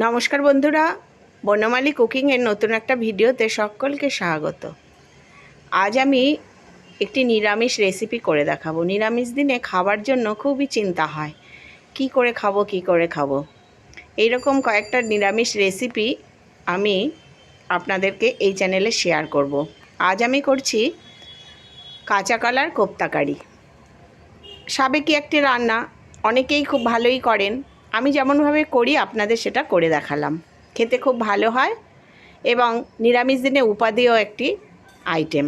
নমস্কার বন্ধুরা, বনমালী কুকিংয়ের নতুন একটা ভিডিওতে সকলকে স্বাগত। আজ আমি একটি নিরামিষ রেসিপি করে দেখাবো। নিরামিষ দিনে খাবার জন্য খুবই চিন্তা হয়, কি করে খাবো। এইরকম কয়েকটা নিরামিষ রেসিপি আমি আপনাদেরকে এই চ্যানেলে শেয়ার করব। আজ আমি করছি কাঁচা কলার কোপ্তা কারি। সাবেকি একটি রান্না, অনেকেই খুব ভালোই করেন। আমি যেমনভাবে করি আপনাদের সেটা করে দেখালাম। খেতে খুব ভালো হয় এবং নিরামিষ দিনে উপাদেয় একটি আইটেম।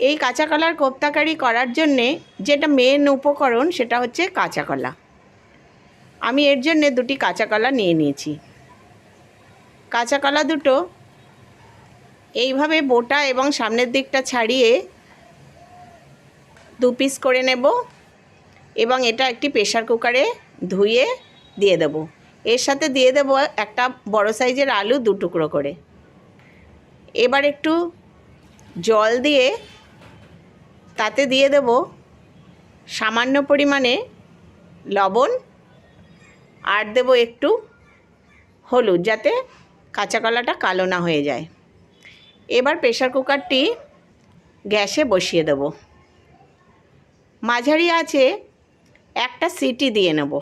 এই কাঁচা কলার কোপ্তা কারি করার জন্যে যেটা মেন উপকরণ সেটা হচ্ছে কাঁচা কলা। আমি এর জন্যে দুটি কাঁচা কলা নিয়ে নিয়েছি। কাঁচা কলা দুটো এইভাবে বোটা এবং সামনের দিকটা ছাড়িয়ে 2 পিস করে নেব এবং এটা একটি প্রেসার কুকারে ধুয়ে দিয়ে দেব। এর সাথে দিয়ে দেব একটা বড় সাইজের আলু 2 টুকরো করে। এবার একটু জল দিয়ে তাতে দিয়ে দেব সামান্য পরিমাণে লবণ আর দেব একটু হলুদ, যাতে কাঁচা কলাটা কালো না হয়ে যায়। এবার প্রেসার কুকারটি গ্যাসে বসিয়ে দেব। মাঝারি আঁচে একটা সিটি দিয়ে নেব,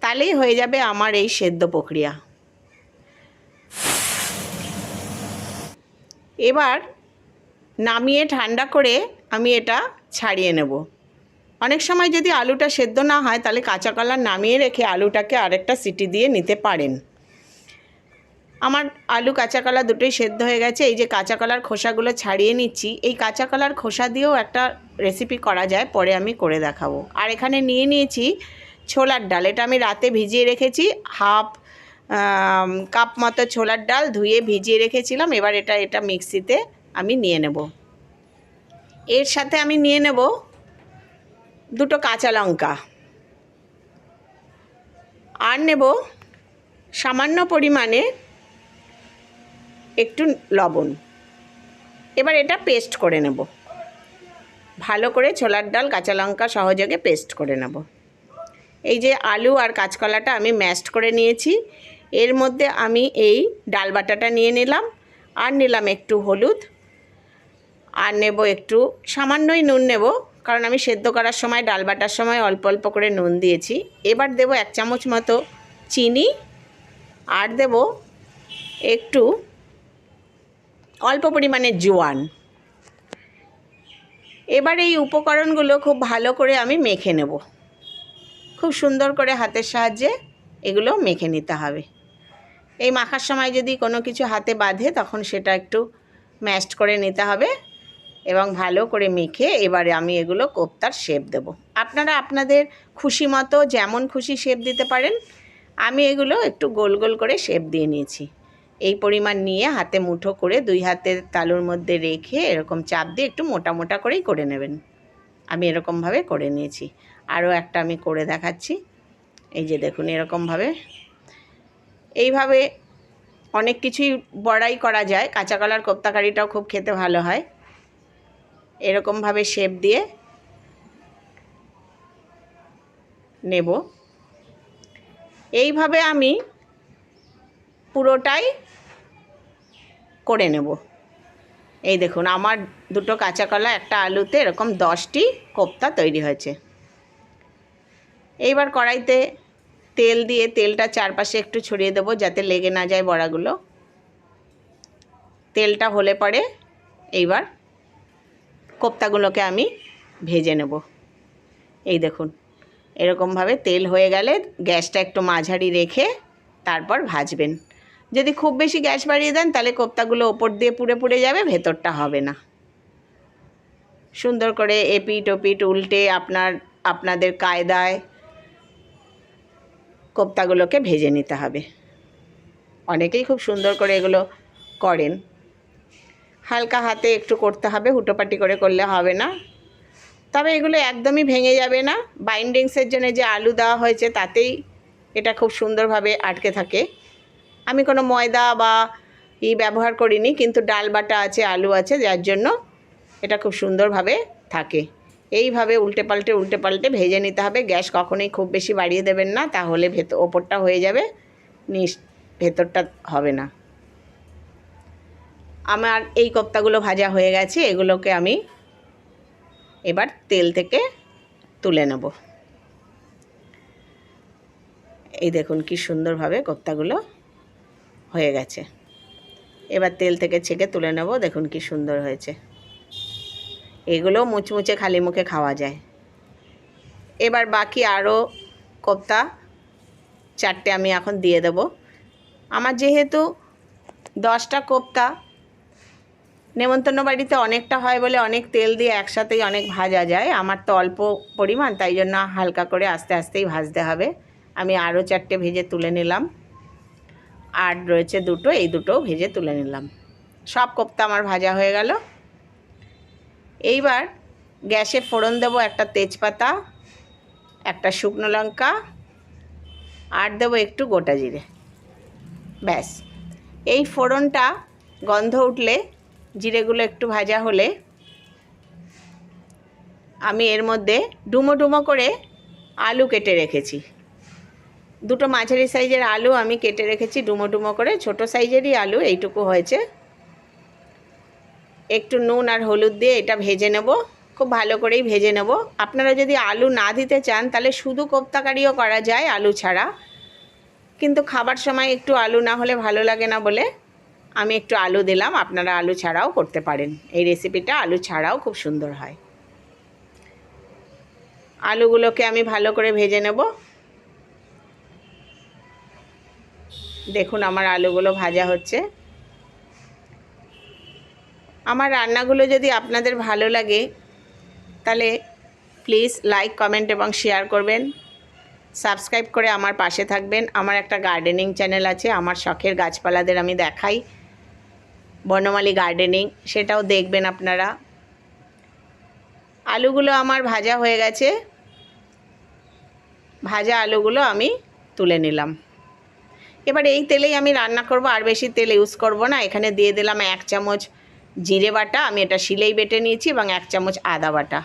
তাহলেই হয়ে যাবে আমার এই সেদ্ধ প্রক্রিয়া। এবার নামিয়ে ঠান্ডা করে আমি এটা ছাড়িয়ে নেব। অনেক সময় যদি আলুটা সেদ্ধ না হয় তাহলে কাঁচা কলা নামিয়ে রেখে আলুটাকে আরেকটা সিটি দিয়ে নিতে পারেন। আমার আলু কাঁচা কলা দুটোই সেদ্ধ হয়ে গেছে। এই যে কাঁচা কলার খোসাগুলো ছাড়িয়ে নিচ্ছি। এই কাঁচা কলার খোসা দিয়েও একটা রেসিপি করা যায়, পরে আমি করে দেখাবো। আর এখানে নিয়ে নিয়েছি ছোলার ডাল। এটা আমি রাতে ভিজিয়ে রেখেছি, হাফ কাপ মতো ছোলার ডাল ধুয়ে ভিজিয়ে রেখেছিলাম। এবার এটা মিক্সিতে আমি নিয়ে নেব। এর সাথে আমি নিয়ে নেব 2টো কাঁচা লঙ্কা আর নেব সামান্য পরিমাণে একটু লবণ। এবার এটা পেস্ট করে নেব, ভালো করে ছোলার ডাল কাঁচা লঙ্কা সহযোগে পেস্ট করে নেব। এই যে আলু আর কাঁচকলাটা আমি ম্যাশড করে নিয়েছি। এর মধ্যে আমি এই ডাল বাটাটা নিয়ে নিলাম, আর নিলাম একটু হলুদ, আর নেব একটু সামান্যই নুন নেব, কারণ আমি সেদ্ধ করার সময় ডাল বাটার সময় অল্প অল্প করে নুন দিয়েছি। এবার দেব 1 চামচ মতো চিনি, আর দেব একটু অল্প পরিমাণে জোয়ান। এবার এই উপকরণগুলো খুব ভালো করে আমি মেখে নেব। খুব সুন্দর করে হাতের সাহায্যে এগুলো মেখে নিতে হবে। এই মাখার সময় যদি কোনো কিছু হাতে বাঁধে তখন সেটা একটু ম্যাশড করে নিতে হবে এবং ভালো করে মেখে এবারে আমি এগুলো কোপ্তার শেপ দেব। আপনারা আপনাদের খুশি মতো যেমন খুশি শেপ দিতে পারেন। আমি এগুলো একটু গোল গোল করে শেপ দিয়ে নিয়েছি। এই পরিমাণ নিয়ে হাতে মুঠো করে 2 হাতের তালুর মধ্যে রেখে এরকম চাপ দিয়ে একটু মোটা মোটা করেই করে নেবেন। আমি এরকমভাবে করে নিয়েছি। আরও একটা আমি করে দেখাচ্ছি। এই যে দেখুন, এরকমভাবে এইভাবে অনেক কিছুই বড়াই করা যায়। কাঁচা কলার কোপ্তা কারিটাও খুব খেতে ভালো হয়। এরকমভাবে শেপ দিয়ে নেব। এইভাবে আমি পুরোটাই করে নেব। এই দেখুন, আমার 2টো কাঁচা কলা একটা আলুতে এরকম 10টি কোপ্তা তৈরি হয়েছে। এইবার কড়াইতে তেল দিয়ে তেলটা চারপাশে একটু ছড়িয়ে দেবো যাতে লেগে না যায় বড়াগুলো। তেলটা হলে পরে এইবার কোপ্তাগুলোকে আমি ভেজে নেব। এই দেখুন, এরকমভাবে তেল হয়ে গেলে গ্যাসটা একটু মাঝারি রেখে তারপর ভাজবেন। যদি খুব বেশি গ্যাস বাড়িয়ে দেন তাহলে কোপ্তাগুলো ওপর দিয়ে পুড়ে পুড়ে যাবে, ভেতরটা হবে না। সুন্দর করে এপিট ওপিট উল্টে আপনাদের কায়দায় কোপ্তাগুলোকে ভেজে নিতে হবে। অনেকেই খুব সুন্দর করে এগুলো করেন। হালকা হাতে একটু করতে হবে, হুটোপাটি করে করলে হবে না। তবে এগুলো একদমই ভেঙে যাবে না। বাইন্ডিংসের জন্য যে আলু দেওয়া হয়েছে তাতেই এটা খুব সুন্দরভাবে আটকে থাকে। আমি কোনো ময়দা বা ব্যবহার করিনি, কিন্তু ডাল বাটা আছে, আলু আছে, যার জন্য এটা খুব সুন্দরভাবে থাকে। এইভাবে উল্টে পাল্টে ভেজে নিতে হবে। গ্যাস কখনোই খুব বেশি বাড়িয়ে দেবেন না, তাহলে ওপরটা হয়ে যাবে, ভেতরটা হবে না। আমার এই কোপ্তাগুলো ভাজা হয়ে গেছে, এগুলোকে আমি এবার তেল থেকে তুলে নেব। এই দেখুন কি সুন্দরভাবে কোপ্তাগুলো হয়ে গেছে। এবার তেল থেকে ছেঁকে তুলে নেব। দেখুন কি সুন্দর হয়েছে। এগুলো মুচমুচে খালি মুখে খাওয়া যায়। এবার বাকি আরও কোপ্তা 4টে আমি এখন দিয়ে দেব। আমার যেহেতু 10টা কোপ্তা, নেমন্তন্ন বাড়িতে অনেকটা হয় বলে অনেক তেল দিয়ে একসাথেই অনেক ভাজা যায়। আমার তো অল্প পরিমাণ, তাই জন্য হালকা করে আস্তে আস্তেই ভাজতে হবে। আমি আরও 4টে ভেজে তুলে নিলাম। আর রয়েছে 2টো, এই 2টোও ভেজে তুলে নিলাম। সব কোপ্তা আমার ভাজা হয়ে গেল। এইবার গ্যাসে ফোড়ন দেব একটা তেজপাতা, একটা শুকনো লঙ্কা, আর দেবো একটু গোটা জিরে। ব্যাস, এই ফোড়নটা গন্ধ উঠলে, জিরেগুলো একটু ভাজা হলে, আমি এর মধ্যে ডুমো ডুমো করে আলু কেটে রেখেছি। 2টো মাঝারি সাইজের আলু আমি কেটে রেখেছি ডুমো ডুমো করে। ছোট সাইজেরই আলু, এইটুকু হয়েছে। একটু নুন আর হলুদ দিয়ে এটা ভেজে নেব, খুব ভালো করেই ভেজে নেব। আপনারা যদি আলু না দিতে চান তাহলে শুধু কোপ্তা কারিও করা যায় আলু ছাড়া, কিন্তু খাবার সময় একটু আলু না হলে ভালো লাগে না বলে আমি একটু আলু দিলাম। আপনারা আলু ছাড়াও করতে পারেন। এই রেসিপিটা আলু ছাড়াও খুব সুন্দর হয়। আলুগুলোকে আমি ভালো করে ভেজে নেব। দেখুন আমার আলুগুলো ভাজা হচ্ছে। আমার রান্নাগুলো যদি আপনাদের ভালো লাগে তাহলে প্লিজ লাইক, কমেন্ট এবং শেয়ার করবেন। সাবস্ক্রাইব করে আমার পাশে থাকবেন। আমার একটা গার্ডেনিং চ্যানেল আছে, আমার শখের গাছপালাদের আমি দেখাই, বনমালী গার্ডেনিং, সেটাও দেখবেন আপনারা। আলুগুলো আমার ভাজা হয়ে গেছে। ভাজা আলুগুলো আমি তুলে নিলাম। এবার এই তেলেই আমি রান্না করব, আর বেশি তেল ইউজ করব না। এখানে দিয়ে দিলাম 1 চামচ জিরে বাটা, আমি এটা শিলেই বেটে নিয়েছি, এবং 1 চামচ আদা বাটা।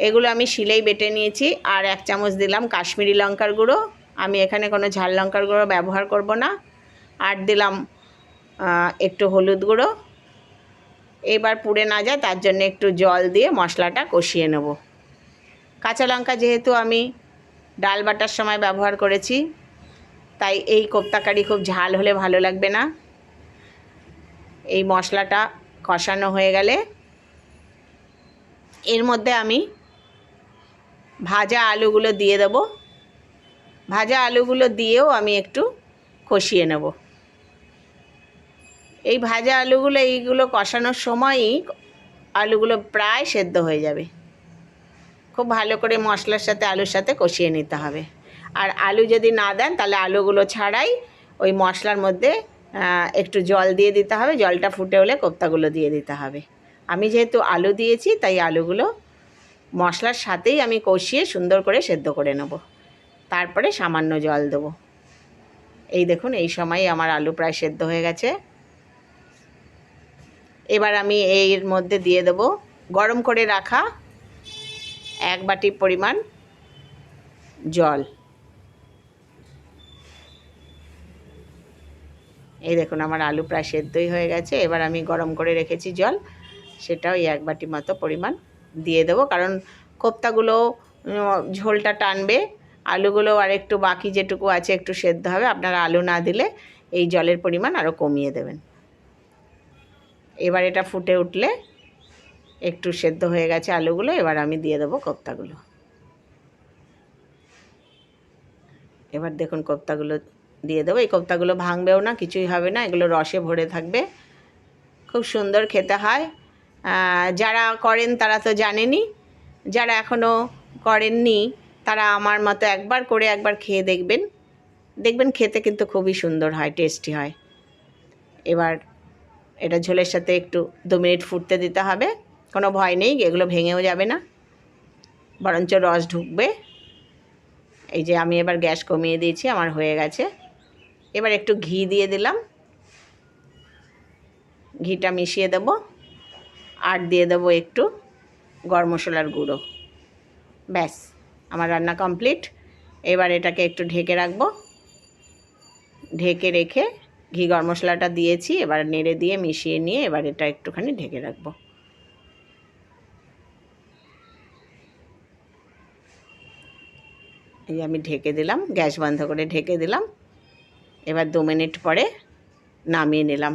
এগুলো আমি শিলেই বেটে নিয়েছি। আর 1 চামচ দিলাম কাশ্মীরি লঙ্কার গুঁড়ো। আমি এখানে কোনো ঝাল লঙ্কার গুঁড়ো ব্যবহার করব না। আর দিলাম একটু হলুদ গুঁড়ো। এবার পুড়ে না যায় তার জন্য একটু জল দিয়ে মশলাটা কষিয়ে নেব। কাঁচা লঙ্কা যেহেতু আমি ডাল বাটার সময় ব্যবহার করেছি, তাই এই কোপ্তা কারি খুব ঝাল হলে ভালো লাগবে না। এই মশলাটা কষানো হয়ে গেলে এর মধ্যে আমি ভাজা আলুগুলো দিয়ে দেব। ভাজা আলুগুলো দিয়েও আমি একটু কষিয়ে নেব। এই ভাজা আলুগুলো, এইগুলো কষানোর সময়ই আলুগুলো প্রায় সেদ্ধ হয়ে যাবে। খুব ভালো করে মশলার সাথে আলুর সাথে কষিয়ে নিতে হবে। আর আলু যদি না দেন তাহলে আলুগুলো ছাড়াই ওই মশলার মধ্যে একটু জল দিয়ে দিতে হবে। জলটা ফুটে হলে কোপ্তাগুলো দিয়ে দিতে হবে। আমি যেহেতু আলু দিয়েছি তাই আলুগুলো মশলার সাথেই আমি কষিয়ে সুন্দর করে সেদ্ধ করে নেব। তারপরে সামান্য জল দেব। এই দেখুন এই সময় আমার আলু প্রায় সেদ্ধ হয়ে গেছে। এবার আমি এর মধ্যে দিয়ে দেব গরম করে রাখা 1 বাটি পরিমাণ জল। এই দেখুন আমার আলু প্রায় সেদ্ধই হয়ে গেছে। এবার আমি গরম করে রেখেছি জল, সেটাও 1 বাটি মতো পরিমাণ দিয়ে দেবো, কারণ কোপ্তাগুলো ঝোলটা টানবে। আলুগুলো আর একটু বাকি যেটুকু আছে একটু সেদ্ধ হবে। আপনারা আলু না দিলে এই জলের পরিমাণ আরও কমিয়ে দেবেন। এবার এটা ফুটে উঠলে একটু সেদ্ধ হয়ে গেছে আলুগুলো, এবার আমি দিয়ে দেবো কোপ্তাগুলো। এবার দেখুন কোপ্তাগুলো দিয়ে দেবো। এই কোপ্তাগুলো ভাঙবেও না, কিছুই হবে না, এগুলো রসে ভরে থাকবে। খুব সুন্দর খেতে হয়। যারা করেন তারা তো জানেনই, যারা এখনও করেননি তারা আমার মতো একবার করে একবার খেয়ে দেখবেন। দেখবেন খেতে কিন্তু খুবই সুন্দর হয়, টেস্টি হয়। এবার এটা ঝোলের সাথে একটু 2 মিনিট ফুটতে দিতে হবে। কোনো ভয় নেই, এগুলো ভেঙেও যাবে না, বরঞ্চ রস ঢুকবে। এই যে আমি এবার গ্যাস কমিয়ে দিয়েছি, আমার হয়ে গেছে। এবার একটু ঘি দিয়ে দিলাম, ঘিটা মিশিয়ে দেব। আর দিয়ে দেবো একটু গরম মশলার গুঁড়ো। ব্যাস, আমার রান্না কমপ্লিট। এবার এটাকে একটু ঢেকে রাখবো। ঢেকে রেখে ঘি গরম মশলাটা দিয়েছি, এবার নেড়ে দিয়ে মিশিয়ে নিয়ে এবার এটা একটুখানি ঢেকে রাখবো। এই আমি ঢেকে দিলাম, গ্যাস বন্ধ করে ঢেকে দিলাম। এবার 2 মিনিট পরে নামিয়ে নিলাম।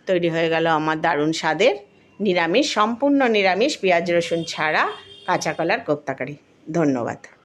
তৈরি হয়ে গেল আমার দারুণ স্বাদের নিরামিষ, সম্পূর্ণ নিরামিষ, পেঁয়াজ রসুন ছাড়া কাঁচা কলার কোপ্তা কারি। ধন্যবাদ।